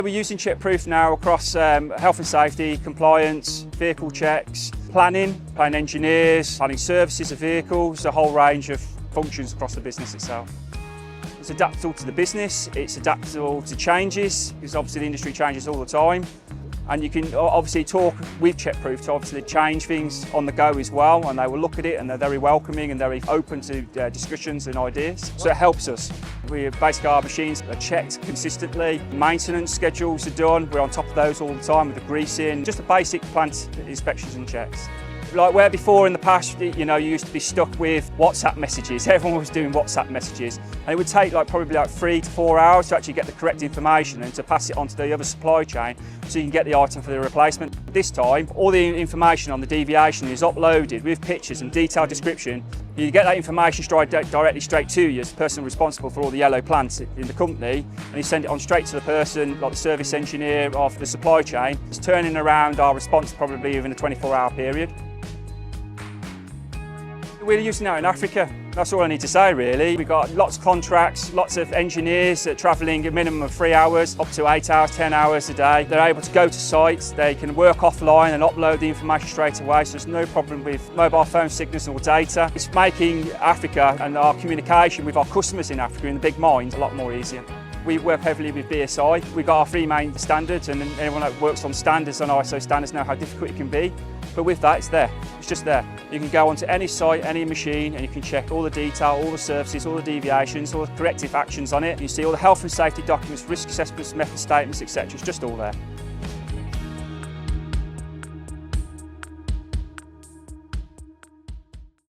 We're using CheckProof now across health and safety, compliance, vehicle checks, planning engineers, planning services of vehicles, a whole range of functions across the business itself. It's adaptable to the business, it's adaptable to changes, because obviously the industry changes all the time. And you can obviously talk with CheckProof to obviously change things on the go as well, and they will look at it and they're very welcoming and very open to discussions and ideas. So it helps us. Basically our machines are checked consistently, maintenance schedules are done, we're on top of those all the time with the greasing, just the basic plant inspections and checks. Like where before in the past, you used to be stuck with WhatsApp messages. Everyone was doing WhatsApp messages. And it would take probably 3 to 4 hours to actually get the correct information and to pass it on to the other supply chain so you can get the item for the replacement. This time, all the information on the deviation is uploaded with pictures and detailed description. You get that information directly straight to you as the person responsible for all the yellow plants in the company, and you send it on straight to the person, like the service engineer of the supply chain. It's turning around our response probably within a 24-hour period. We're using that in Africa. That's all I need to say really. We've got lots of contracts, lots of engineers travelling a minimum of 3 hours, up to 8 hours, 10 hours a day. They're able to go to sites, they can work offline and upload the information straight away, so there's no problem with mobile phone signals or data. It's making Africa and our communication with our customers in Africa in the big mines a lot more easier. We work heavily with BSI. We've got our 3 main standards, and anyone that works on standards, on ISO standards, know how difficult it can be. But with that, it's there. It's just there. You can go onto any site, any machine, and you can check all the detail, all the services, all the deviations, all the corrective actions on it. You see all the health and safety documents, risk assessments, method statements, etc. It's just all there.